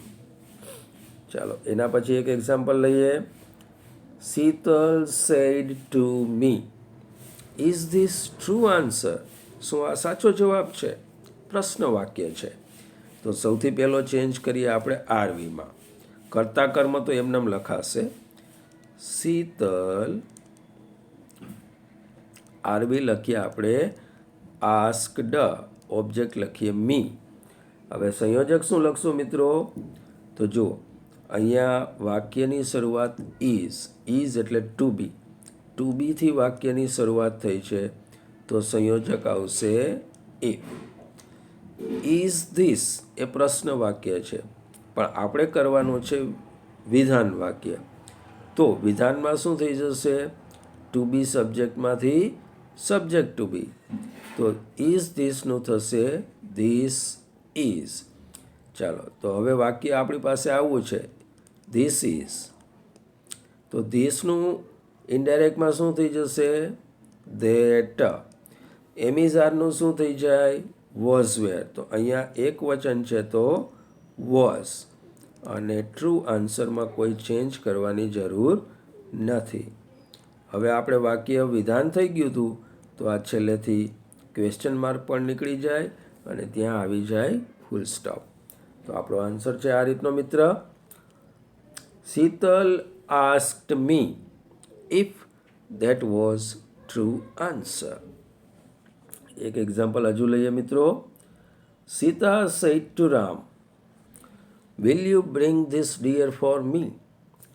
ચાલો, એના પછી એક એક્ઝામ્પલ લઈએ. Sheetal sad to me, is this true answer? શું આ સાચો જવાબ છે? પ્રશ્ન વાક્ય છે. તો સૌથી પહેલો ચેન્જ કરીએ આપણે આરવીમાં. કર્તા કર્મ તો એમનેમ લખાશે. શીતલ, આરવી લખીએ આપણે આસ્કડ, ઓબ્જેક્ટ લખીએ મી. હવે સંયોજક શું લખશું મિત્રો? તો જુઓ, અહીંયા વાક્યની શરૂઆત ઇઝ એટલે ટુ બી. ટુ બીથી વાક્યની શરૂઆત થઈ છે તો સંયોજક આવશે ઇફ. ઇઝ ધીસ એ પ્રશ્ન વાક્ય છે પણ આપણે કરવાનું છે વિધાન વાક્ય. તો વિધાનમાં શું થઈ જશે? ટુ બી સબ્જેક્ટમાંથી સબ્જેક્ટ ટુ બી. તો ઇઝ ધીસનું થશે ધીસ ઇઝ. ચાલો, તો હવે વાક્ય આપણી પાસે આવું છે, ધીસ ઇઝ. તો ધીસનું ઇનડાયરેક્ટમાં શું થઈ જશે? ધેટ. એમિઝારનું શું થઈ જાય? વોઝ વેર. તો અહીંયા એક વચન છે તો વોઝ. અને ટ્રુ આન્સરમાં કોઈ ચેન્જ કરવાની જરૂર નથી. હવે આપણે વાક્ય વિધાન થઈ ગયું હતું તો આ છેલ્લેથી ક્વેશ્ચન માર્ક પણ નીકળી જાય અને ત્યાં આવી જાય ફૂલ સ્ટોપ. તો આપણો આન્સર છે આ રીતનો મિત્ર. Sheetal asked me if that was true answer. એક એક્ઝામ્પલ હજુ લઈએ મિત્રો. Sita said to Ram, will you bring this deer for me?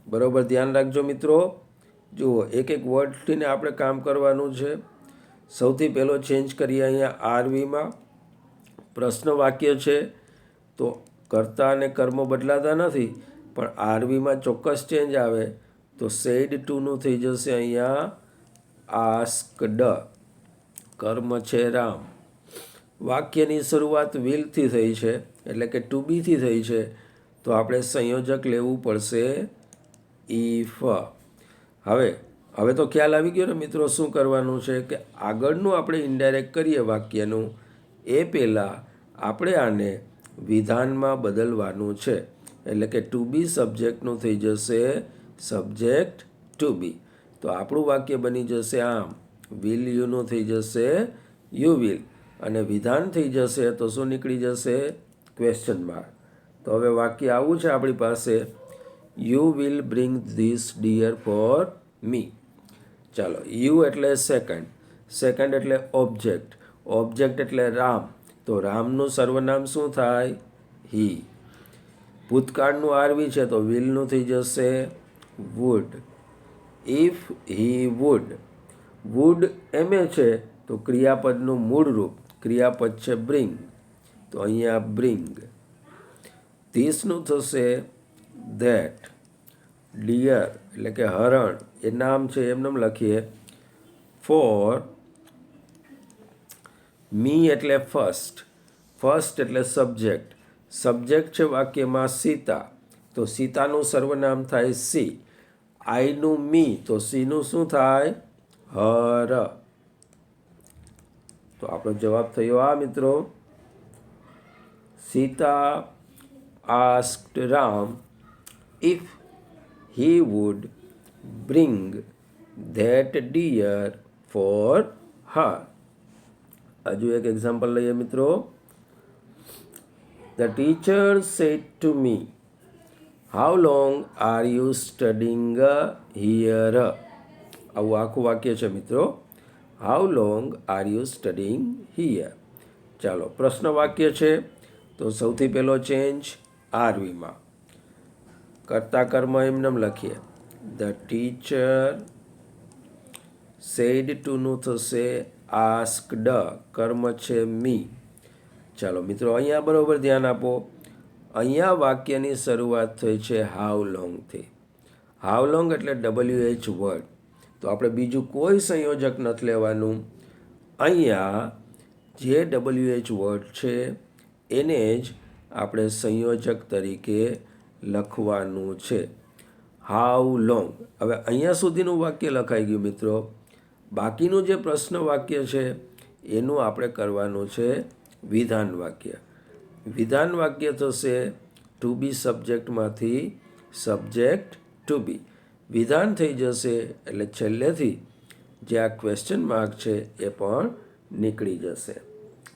બરાબર ધ્યાન રાખજો મિત્રો. જુઓ, એક એક વર્ડથીને આપણે કામ કરવાનું છે. સૌથી પહેલો ચેન્જ કરીએ અહીંયા આરવીમાં. પ્રશ્ન વાક્ય છે તો કર્તા અને કર્મ બદલાતા નથી પણ આરવીમાં ચોક્કસ ચેન્જ આવે. તો સેડ ટુનું થઈ જશે અહીંયા આસ્કડ. કર્મ છે રામ. વાક્યની શરૂઆત વિલથી થઈ છે એટલે કે ટુ બીથી થઈ છે તો તો આપણે સંયોજક લેવું પડશે ઇફ. હવે તો ખ્યાલ આવી ગયો ને મિત્રો શું કરવાનું છે કે આગળનું આપણે ઇનડાયરેક્ટ કરીએ વાક્યનું એ પહેલાં આપણે આને વિધાનમાં બદલવાનું છે. એટલે કે ટુ બી સબ્જેક્ટનું થઈ જશે સબ્જેક્ટ ટુ બી. તો આપણું વાક્ય બની જશે આમ, વિલ યુનું થઈ જશે યુ વિલ, અને વિધાન થઈ જશે તો શું નીકળી જશે? Question mark. તો હવે વાક્ય આવું છે આપણી પાસે, you will bring this deer for me. ચાલો, યુ એટલે સેકન્ડ એટલે ઓબ્જેક્ટ એટલે રામ. તો રામનું સર્વનામ શું થાય? હી. ભૂતકાળનું આરવી છે તો વિલનું થઈ જશે વુડ. ઇફ હી વુડ એમે છે તો ક્રિયાપદનું મૂળ રૂપ ક્રિયાપદ છે બ્રિંગ, તો અહીંયા બ્રિંગ. ધીસનું થશે ધેટ. ડિયર એટલે કે હરણ એ નામ છે એમને લખીએ. ફોર મી એટલે ફર્સ્ટ એટલે સબ્જેક્ટ છે વાક્યમાં સીતા, તો સીતાનું સર્વનામ થાય સી. આઈનું મી તો સીનું શું થાય? હર. તો આપણો જવાબ થયો આ મિત્રો. Sita asked Ram if he would bring that deer for her. હજુ એક એક્ઝામ્પલ લઈએ મિત્રો. The teacher said to me, how long are you studying here? આવું આખું વાક્ય છે મિત્રો. How long are you studying here? ચાલો, પ્રશ્ન વાક્ય છે તો સૌથી પહેલો ચેન્જ આરવીમાં. કર્તા કર્મ એમને લખીએ. ધ ટીચર સેડ ટુનું થશે આસ્કડ, કર્મ છે મી. ચાલો મિત્રો, અહીંયા બરાબર ધ્યાન આપો. અહીંયા વાક્યની શરૂઆત થઈ છે હાઉ લોંગથી. હાઉ લોંગ એટલે WH વર્ડ. તો આપણે બીજું કોઈ સંયોજક નથી લેવાનું. અહીંયા જે WH વર્ડ છે એને જ આપણે સંયોજક તરીકે લખવાનું છે. How long. હવે અહીંયા સુધીનું વાક્ય લખાઈ ગયું મિત્રો. બાકીનું જે પ્રશ્ન વાક્ય છે એનું આપણે કરવાનું છે વિધાન વાક્ય. વિધાન વાક્ય થશે ટુ બી સબ્જેક્ટમાંથી સબ્જેક્ટ ટુ બી. વિધાન થઈ જશે એટલે છેલ્લેથી જે આ ક્વેશ્ચન માર્ક છે એ પણ નીકળી જશે.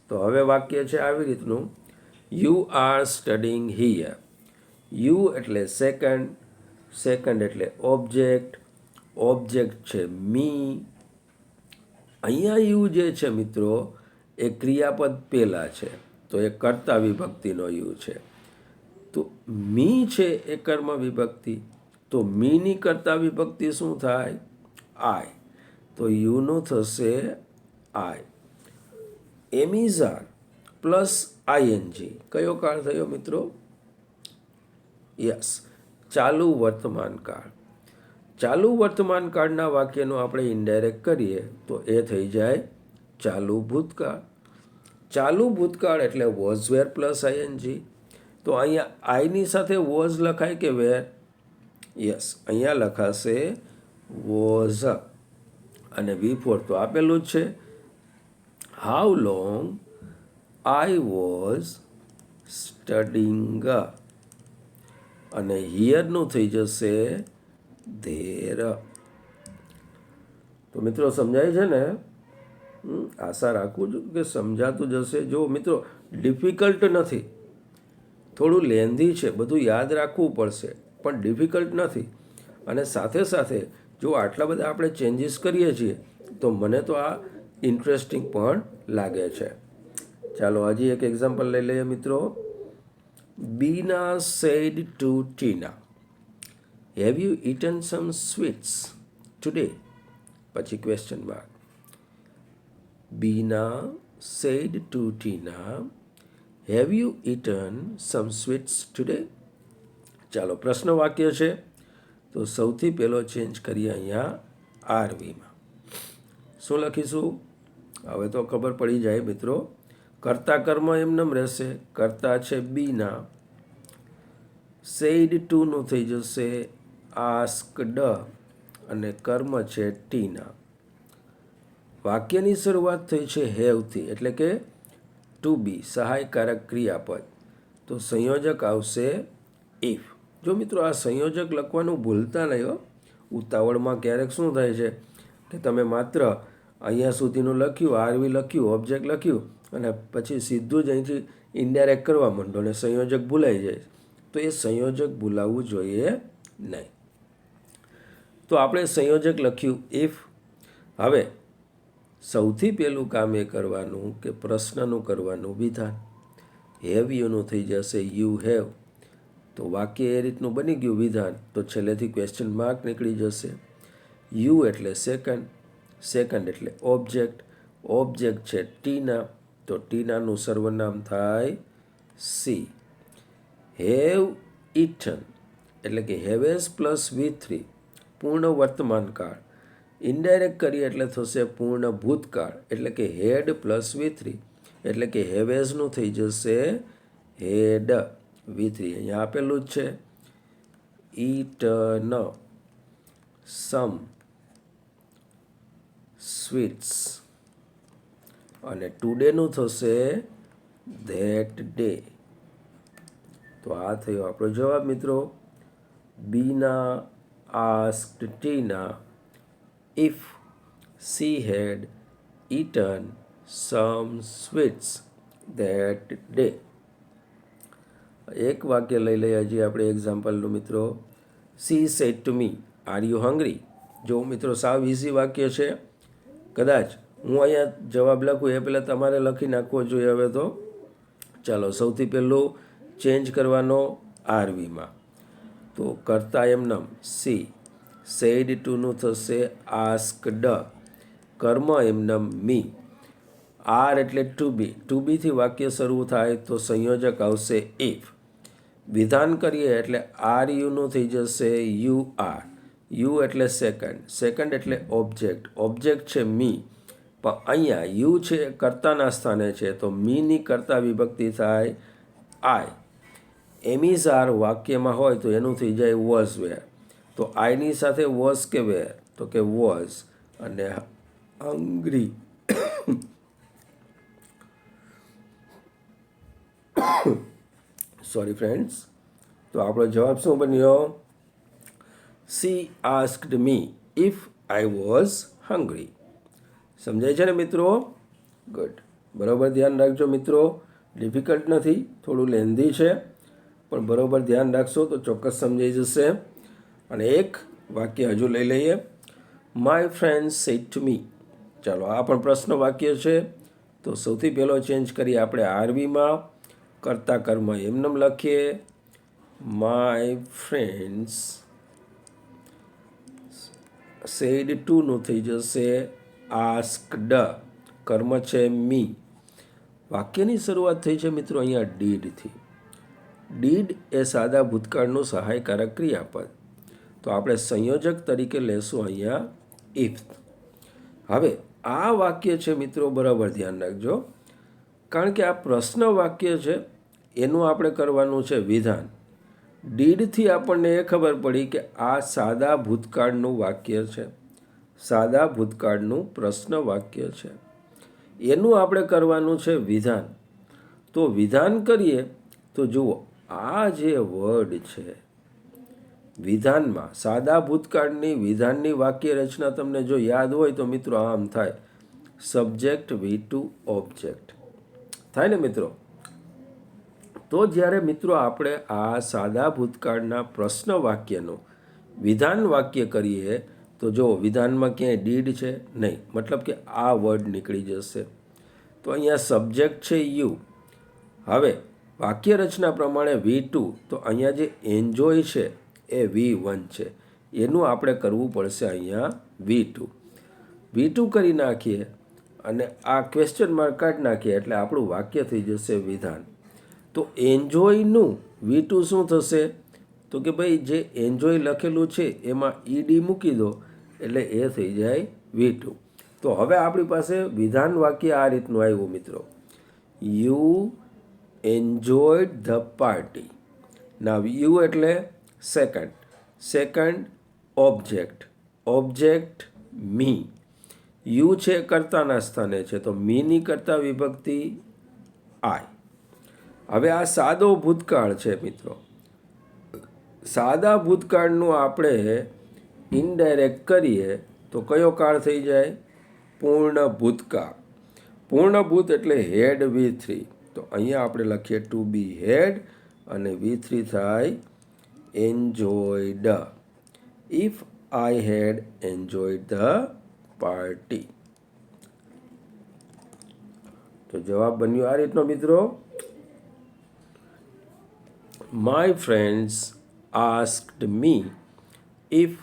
તો હવે વાક્ય છે આવી રીતનું, you are studying here. You એટલે સેકન્ડ એટલે ઓબ્જેક્ટ છે મી. અહીંયા યુ જે છે મિત્રો એ ક્રિયાપદ પહેલાં છે, તો એ કર્તા વિભક્તિનો યુ છે. તો મી છે એ કર્મ વિભક્તિ, તો મીની કર્તા વિભક્તિ શું થાય? આઈ. તો યુનું થશે આઈ. એમિઝાન પ્લસ આઈએનજી કયો કાળ થયો મિત્રો? યસ, ચાલુ વર્તમાન કાળ. ચાલુ વર્તમાન કાળના વાક્યનું આપણે ઇનડાયરેક્ટ કરીએ તો એ થઈ જાય ચાલુ ભૂતકાળ. ચાલુ ભૂતકાળ એટલે વોઝ વેર પ્લસ આઈએનજી. તો અહીંયા આઈની સાથે વોઝ લખાય કે વેર? યસ, અહીંયા લખાશે વોઝ. અને બિફોર તો આપેલું જ છે. How long I was studying. અને હિયરનું થઈ જશે ધેર. તો મિત્રો સમજાય છે ને? આશા રાખું છું કે સમજાતું જશે. જો મિત્રો, ડિફિકલ્ટ નથી, થોડું લેન્ધી છે, બધું યાદ રાખવું પડશે, પણ ડિફિકલ્ટ નથી. અને સાથે સાથે જો આટલા બધા આપણે ચેન્જીસ કરીએ છીએ તો મને તો આ ઇન્ટરેસ્ટિંગ પણ લાગે છે. ચાલો હજી એક એક્ઝામ્પલ લઈ લઈએ મિત્રો. Bina said to Tina, have you eaten some sweets today? પછી question mark. Bina said to Tina, have you eaten some sweets today? ચાલો, પ્રશ્ન વાક્ય છે તો સૌથી પહેલો ચેન્જ કરીએ અહીંયા આરવીમાં. શું લખીશું? હવે તો ખબર પડી જાય મિત્રો. કર્તા કર્મ એમનેમ રહેશે. કર્તા છે બીના, સેડ ટુનું થઈ જશે આસ્કડ અને કર્મ છે ટીના. વાક્યની શરૂઆત થઈ છે હેવથી એટલે કે ટુ બી સહાયકારક ક્રિયાપદ, તો સંયોજક આવશે ઇફ. જો મિત્રો આ સંયોજક લખવાનું ભૂલતા નહીં હો. ઉતાવળમાં ક્યારેક શું થાય છે કે તમે માત્ર અહીંયા સુધીનું લખ્યું, આરવી લખ્યું, ઓબ્જેક્ટ લખ્યું અને પછી સીધું જ અહીંથી ઇનડાયરેક્ટ કરવા માંડો અને સંયોજક ભૂલાઈ જાય. તો એ સંયોજક ભૂલાવવું જોઈએ નહીં. તો આપણે સંયોજક લખ્યું ઇફ. હવે સૌથી પહેલું કામ એ કરવાનું કે પ્રશ્નનું કરવાનું વિધાન. હેવ યુનું થઈ જશે યુ હેવ. તો વાક્ય એ રીતનું બની ગયું વિધાન. તો છેલ્લેથી ક્વેશ્ચન માર્ક નીકળી જશે. યુ એટલે સેકન્ડ, સેકન્ડ એટલે ઓબ્જેક્ટ, ઓબ્જેક્ટ છે ટીના, તો ટીનાનું સર્વનામ થાય સી. હેવ ઇટન એટલે કે હેવેસ પ્લસ V3 પૂર્ણ વર્તમાન કાળ. ઇનડાયરેક્ટ કરીએ એટલે થશે પૂર્ણ ભૂતકાળ એટલે કે હેડ પ્લસ V3 એટલે કે હેવેઝનું થઈ જશે હેડ. V3 અહીંયા આપેલું જ છે. ઈટન સમ સ્વીટ્સ અને ટુડેનું થશે ધેટ ડે. તો આ થયો આપણો જવાબ મિત્રો. Bina asked Tina if she had eaten some sweets that day. એક વાક્ય લઈ લઈએ હજી આપણે એક્ઝામ્પલનું મિત્રો. she said to me, are you hungry? જો મિત્રો સાવ ઇઝી વાક્ય છે. કદાચ હું અહીંયા જવાબ લખું એ પહેલાં તમારે લખી નાખવો જોઈએ. હવે તો ચાલો સૌથી પહેલું ચેન્જ કરવાનો આરવીમાં. તો કરતા એમનેમ સી, સેડ ટુનું થશે આસ્કડ, કર્મ એમનેમ મી. આર એટલે ટુ બી, ટુ બીથી વાક્ય શરૂ થાય તો સંયોજક આવશે ઇફ. વિધાન કરીએ એટલે આર યુનું થઈ જશે યુ આર. યુ એટલે સેકન્ડ, સેકન્ડ એટલે ઓબ્જેક્ટ, ઓબ્જેક્ટ છે મી. પણ અહીંયા યુ છે કર્તાના સ્થાને છે તો મીની કર્તા વિભક્તિ થાય આઈ. એમિઝાર વાક્યમાં હોય તો એનું થઈ જાય વોઝ વેર. તો આઈની સાથે વોઝ કે વેર, તો કે વોઝ. અને હંગ્રી સોરી ફ્રેન્ડ્સ. તો આપણો જવાબ શું બન્યો? C asked me if I was hungry. સમજાય છે ને મિત્રો? ગુડ. બરાબર ધ્યાન રાખજો મિત્રો. ડિફિકલ્ટ નથી, થોડું લેન્ધી છે પણ બરાબર ધ્યાન રાખશો તો ચોક્કસ સમજાઈ જશે. અને એક વાક્ય હજુ લઈ લઈએ. માય ફ્રેન્ડ સેડ ટુ મી. ચાલો આ પણ પ્રશ્ન વાક્ય છે. તો સૌથી પહેલો ચેન્જ કરીએ આપણે આરવીમાં. કર્તા કર્મ એમનેમ લખીએ. માય ફ્રેન્ડ્સ સેડ ટુનું થઈ જશે આસ્કડ, કર્મ છે મી. વાક્યની શરૂઆત થઈ છે મિત્રો અહીંયા ડીડથી. ડીડ એ સાદા ભૂતકાળનું સહાયકારક ક્રિયાપદ. તો આપણે સંયોજક તરીકે લેશું અહીંયા ઇફ. હવે આ વાક્ય છે મિત્રો, બરાબર ધ્યાન રાખજો કારણ કે આ પ્રશ્ન વાક્ય છે. એનું આપણે કરવાનું છે વિધાન. ડીડથી આપણને એ ખબર પડી કે આ સાદા ભૂતકાળનું વાક્ય છે, સાદા ભૂતકાળનું પ્રશ્ન વાક્ય છે. એનું આપણે કરવાનું છે વિધાન. તો વિધાન કરીએ તો જુઓ આ જે વર્ડ છે વિધાનમાં, સાદા ભૂતકાળની વિધાનની વાક્ય રચના તમને જો યાદ હોય તો મિત્રો આમ થાય. સબ્જેક્ટ V2 ઓબ્જેક્ટ થાય ને મિત્રો. તો જ્યારે મિત્રો આપણે આ સાદા ભૂતકાળના પ્રશ્ન વાક્યનું વિધાન વાક્ય કરીએ તો જો વિધાનમાં ક્યાંય ડીડ છે નહીં, મતલબ કે આ વર્ડ નીકળી જશે. તો અહીંયા સબ્જેક્ટ છે યુ. હવે વાક્ય રચના પ્રમાણે V2, તો અહીંયા જે એન્જોય છે એ V1 છે. એનું આપણે કરવું પડશે અહીંયા V2. V2 કરી નાખીએ અને આ ક્વેશ્ચન માર્ક કાઢી નાખીએ એટલે આપણું વાક્ય થઈ જશે વિધાન. તો એન્જોયનું V2 શું થશે? તો કે ભાઈ જે એન્જોય લખેલું છે એમાં ઈડી મૂકી દો એટલે એ થઈ જાય V2. તો હવે આપણી પાસે વિધાન વાક્ય આ રીતનું આવ્યું મિત્રો. You enjoyed the party. Now you એટલે second, second object, object me. You છે કર્તાના સ્થાને છે, તો મીની કર્તા વિભક્તિ આઈ. હવે આ સાદો ભૂતકાળ છે મિત્રો. સાદા ભૂતકાળનું આપણે ઇનડાયરેક્ટ કરીએ તો કયો કાળ થઈ જાય? પૂર્ણ ભૂતકાળ. પૂર્ણભૂત એટલે હેડ V3. તો અહીંયા આપણે લખીએ ટુ બી હેડ અને V3 થાય enjoyed. If I had enjoyed the party. તો જવાબ બન્યો આ રીતનો મિત્રો. My friends asked me if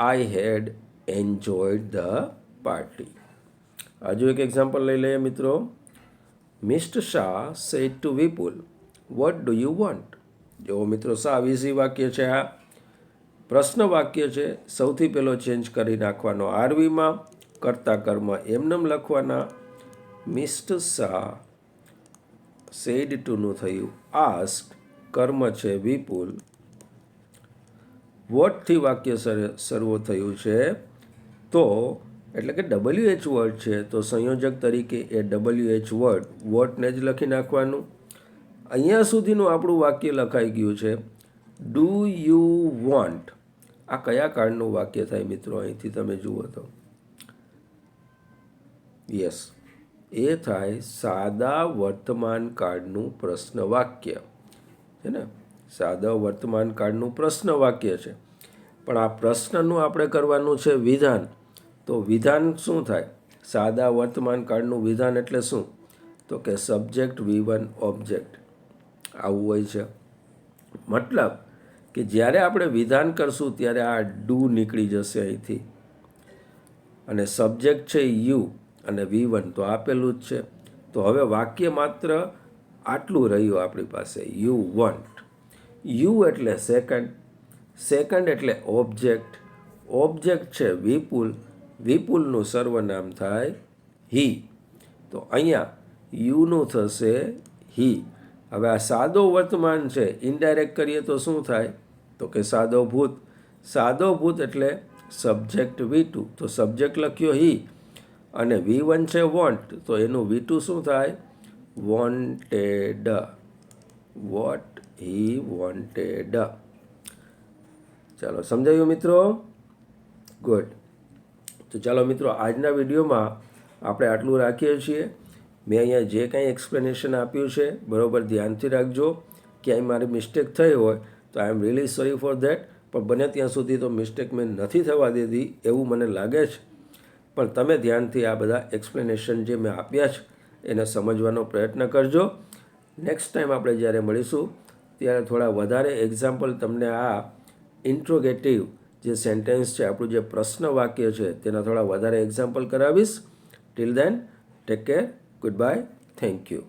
I had enjoyed the party. હજુ એક એક્ઝામ્પલ લઈ લઈએ મિત્રો. Mister Shah said to Vipul, what do you want? જો મિત્રો સાવ ઇઝી વાક્ય છે આ. પ્રશ્ન વાક્ય છે. સૌથી પહેલો ચેન્જ કરી નાખવાનો આરવીમાં, કર્તા કર્મ એમનેમ લખવાના. મિસ્ટર શાહ સેડ ટુનું થયું આસ્ક, કર્મ છે વિપુલ. વોટથી વાક્ય શરૂ થયું છે તો એટલે કે WH વર્ડ છે તો સંયોજક તરીકે એ WH વર્ડ વોટને જ લખી નાખવાનું. અહીંયા સુધીનું આપણું વાક્ય લખાઈ ગયું છે. ડુ યુ વોન્ટ, આ કયા કાળનું વાક્ય થાય મિત્રો? અહીંથી તમે જુઓ તો યસ, એ થાય સાદા વર્તમાન કાળનું પ્રશ્ન વાક્ય છે ને. સાદા વર્તમાન કાળનું પ્રશ્ન વાક્ય છે, પણ આ પ્રશ્નનું આપણે કરવાનું છે વિધાન. તો વિધાન શું થાય? સાદા વર્તમાન કાળનું વિધાન એટલે શું? તો કે સબ્જેક્ટ V1 ઓબ્જેક્ટ. આવું હોય છે. મતલબ કે જ્યારે આપણે વિધાન કરશું ત્યારે આ ડુ નીકળી જશે અહીંથી, અને સબ્જેક્ટ છે યુ અને V1 તો આપેલું જ છે. તો હવે વાક્ય માત્ર આટલું રહ્યું આપણી પાસે, યુ વોન્ટ. યુ એટલે સેકન્ડ, સેકન્ડ એટલે ઓબ્જેક્ટ, ઓબ્જેક્ટ છે વિપુલ, વિપુલનું સર્વનામ થાય હી. તો અહીંયા યુનું થશે હી. હવે આ સાદો વર્તમાન છે, ઇનડાયરેક્ટ કરીએ તો શું થાય? તો કે સાદો ભૂત. સાદો ભૂત એટલે સબ્જેક્ટ V2, તો સબ્જેક્ટ લખ્યો હી અને V1 છે વોન્ટ, તો એનું V2 શું થાય? વોન્ટેડ. What he wanted. ચાલો, સમજાયું મિત્રો? ગુડ. તો ચાલો મિત્રો, આજના વિડીયોમાં આપણે આટલું રાખીએ છીએ. મેં અહીંયા જે કાંઈ એક્સપ્લેનેશન આપ્યું છે બરાબર ધ્યાનથી રાખજો. ક્યાંય મારી મિસ્ટેક થઈ હોય તો I am really sorry for that. પણ બને ત્યાં સુધી તો મિસ્ટેક મેં નથી થવા દીધી એવું મને લાગે છે. પણ તમે ધ્યાનથી આ બધા એક્સપ્લેનેશન જે મેં આપ્યા છે એને સમજવાનો પ્રયત્ન કરજો. નેક્સ્ટ ટાઈમ આપણે જ્યારે મળીશું ત્યારે થોડા વધારે એક્ઝામ્પલ તમને આ ઇન્ટ્રોગેટિવ જે સેન્ટેન્સ છે, આપણું જે પ્રશ્ન વાક્ય છે તેના થોડા વધારે એક્ઝામ્પલ કરાવીશ. Till then take care, goodbye, thank you.